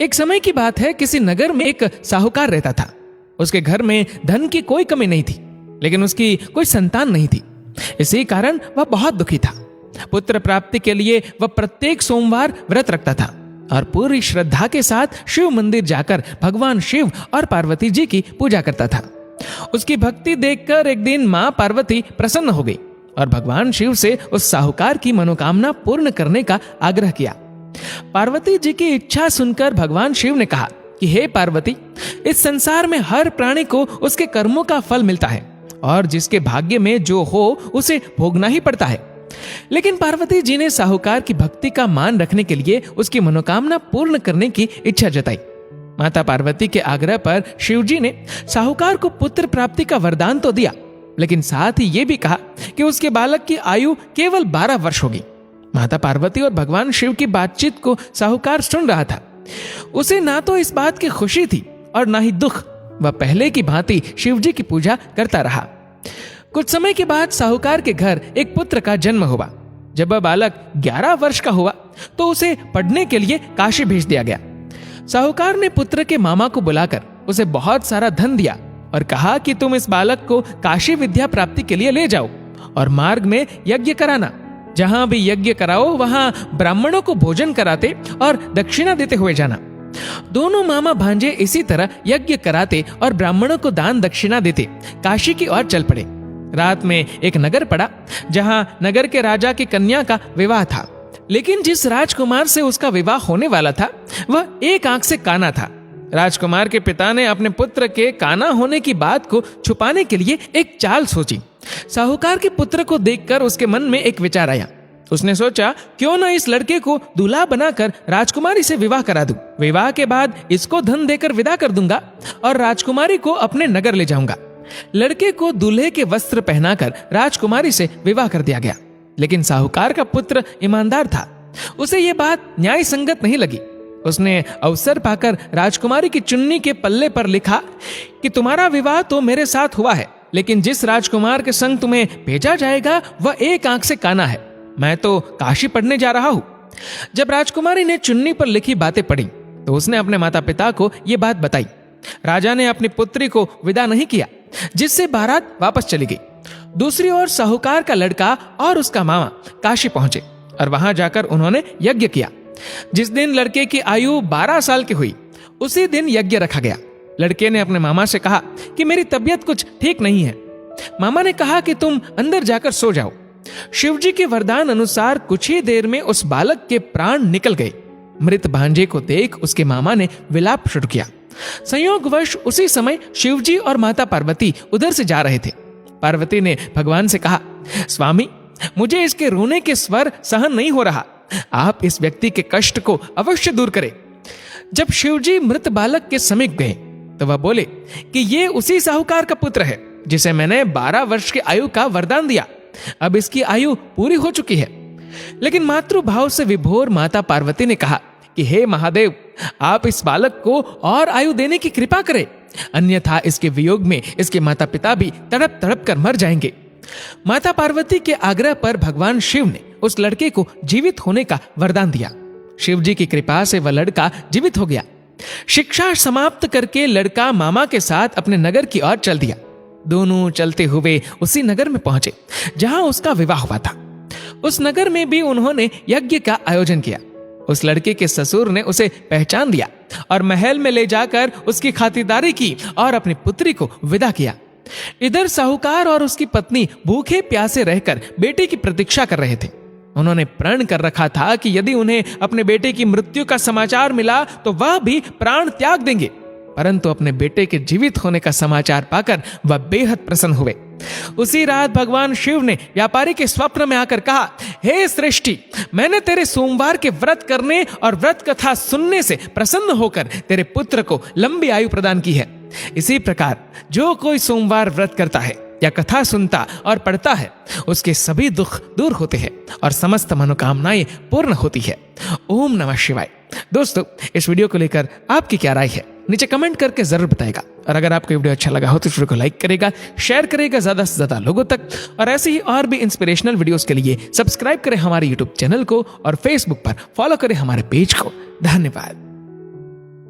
एक समय की बात है, किसी नगर में एक साहूकार रहता था। उसके घर में धन की कोई कमी नहीं थी, लेकिन उसकी कोई संतान नहीं थी। इसी कारण वह बहुत दुखी था। पुत्र प्राप्ति के लिए वह प्रत्येक सोमवार व्रत रखता था और पूरी श्रद्धा के साथ शिव मंदिर जाकर भगवान शिव और पार्वती जी की पूजा करता था। उसकी भक्ति देखकर एक दिन मां पार्वती प्रसन्न हो गई और भगवान शिव से उस साहूकार की मनोकामना पूर्ण करने का आग्रह किया। पार्वती जी की इच्छा सुनकर भगवान शिव ने कहा कि हे पार्वती, इस संसार में हर प्राणी को उसके कर्मों का फल मिलता है और जिसके भाग्य में जो हो उसे भोगना ही पड़ता है। लेकिन पार्वती जी ने साहूकार की भक्ति का मान रखने के लिए उसकी मनोकामना पूर्ण करने की इच्छा जताई। माता पार्वती के आग्रह पर शिवजी ने साहूकार को पुत्र प्राप्ति का वरदान तो दिया, लेकिन साथ ही यह भी कहा कि उसके बालक की आयु केवल 12 वर्ष होगी। माता पार्वती और भगवान शिव की बातचीत को साहूकार सुन रहा था। उसे ना तो इस बात की खुशी थी और ना ही दुख। वह पहले की भांति शिवजी की पूजा करता रहा। कुछ समय के बाद साहूकार के घर एक पुत्र का जन्म हुआ। जब वह बालक 11 वर्ष का हुआ तो उसे पढ़ने के लिए काशी भेज दिया गया। साहूकार ने पुत्र के मामा को बुलाकर उसे बहुत सारा धन दिया और कहा कि तुम इस बालक को काशी विद्या प्राप्ति के लिए ले जाओ और मार्ग में यज्ञ कराना। जहां भी यज्ञ कराओ वहां ब्राह्मणों को भोजन कराते और दक्षिणा देते हुए जाना। दोनों मामा भांजे इसी तरह यज्ञ कराते और ब्राह्मणों को दान दक्षिणा देते काशी की ओर चल पड़े। रात में एक नगर पड़ा जहां नगर के राजा की कन्या का विवाह था, लेकिन जिस राजकुमार से उसका विवाह होने वाला था वह एक आंख से काना था। राजकुमार के पिता ने अपने पुत्र के काना होने की बात को छुपाने के लिए एक चाल सोची। साहूकार के पुत्र को देखकर उसके मन में एक विचार आया। उसने सोचा, क्यों न इस लड़के को दूल्हा बनाकर राजकुमारी से विवाह करा दूं। विवाह के बाद इसको धन देकर विदा कर दूंगा और राजकुमारी को अपने नगर ले जाऊंगा। लड़के को दूल्हे के वस्त्र पहनाकर राजकुमारी से विवाह कर दिया गया। लेकिन साहूकार का पुत्र ईमानदार था। उसे यह बात न्याय संगत नहीं लगी। उसने अवसर पाकर राजकुमारी की चुन्नी के पल्ले पर लिखा कि तुम्हारा विवाह तो मेरे साथ हुआ है, लेकिन जिस राजकुमार के संग तुम्हें भेजा जाएगा वह एक आंख से काना है। मैं तो काशी पढ़ने जा रहा हूं। जब राजकुमारी ने चुन्नी पर लिखी बातें पढ़ी तो उसने अपने माता पिता को यह बात बताई। राजा ने अपनी पुत्री को विदा नहीं किया, जिससे बारात वापस चली गई। दूसरी ओर साहूकार का लड़का और उसका मामा काशी पहुंचे और वहां जाकर उन्होंने यज्ञ किया। जिस दिन लड़के की आयु 12 साल की हुई उसी दिन यज्ञ रखा गया। लड़के ने अपने मामा से कहा कि मेरी तबीयत कुछ ठीक नहीं है। मामा ने कहा कि तुम अंदर जाकर सो जाओ। शिवजी के वरदान अनुसार कुछ ही देर में उस बालक के प्राण निकल गए। मृत भांजे को देख उसके मामा ने विलाप शुरू किया। संयोगवश उसी समय शिवजी और माता पार्वती उधर से जा रहे थे। पार्वती ने भगवान से कहा, स्वामी, मुझे इसके रोने के स्वर सहन नहीं हो रहा। आप इस व्यक्ति के कष्ट को अवश्य दूर करें। जब शिवजी मृत बालक के समीप गए तो वह बोले कि ये उसी साहूकार का पुत्र है जिसे मैंने 12 वर्ष की आयु का वरदान दिया। अब इसकी आयु पूरी हो चुकी है। लेकिन मातृभाव से विभोर माता पार्वती ने कहा कि हे महादेव, आप इस बालक को और आयु देने की कृपा करें, अन्यथा इसके वियोग में इसके माता पिता भी तड़प तड़प कर मर जाएंगे। माता पार्वती के आग्रह पर भगवान शिव ने उस लड़के को जीवित होने का वरदान दिया। शिव जी की कृपा से वह लड़का जीवित हो गया। शिक्षा समाप्त करके लड़का मामा के साथ अपने नगर की ओर चल दिया। दोनों चलते हुए उसी नगर में पहुंचे जहां उसका विवाह हुआ था। उस नगर में भी उन्होंने यज्ञ का आयोजन किया। उस लड़के के ससुर ने उसे पहचान लिया और महल में ले जाकर उसकी खातिरदारी की और अपनी पुत्री को विदा किया। इधर साहूकार और उसकी पत्नी भूखे प्यासे रहकर बेटे की प्रतीक्षा कर रहे थे। उन्होंने प्रण कर रखा था कि यदि उन्हें अपने बेटे की मृत्यु का समाचार मिला तो वह भी प्राण त्याग देंगे। परंतु अपने बेटे के जीवित होने का समाचार पाकर वह बेहद प्रसन्न हुए। उसी रात भगवान शिव ने व्यापारी के स्वप्न में आकर कहा, हे सृष्टि, मैंने तेरे सोमवार के व्रत करने और व्रत कथा सुनने से प्रसन्न होकर तेरे पुत्र को लंबी आयु प्रदान की है। इसी प्रकार जो कोई सोमवार व्रत करता है या कथा सुनता और पढ़ता है उसके सभी दुख दूर होते हैं और समस्त मनोकामनाएं पूर्ण होती है। ओम नमः शिवाय। दोस्तों, इस वीडियो को लेकर आपकी क्या राय है नीचे कमेंट करके जरूर बताएगा। और अगर आपको वीडियो अच्छा लगा हो तो इस वीडियो को लाइक करेगा, शेयर करेगा ज्यादा से ज्यादा लोगों तक। और ऐसे ही और भी इंस्पिरेशनल वीडियोस के लिए सब्सक्राइब करें हमारे यूट्यूब चैनल को और फेसबुक पर फॉलो करें हमारे पेज को। धन्यवाद।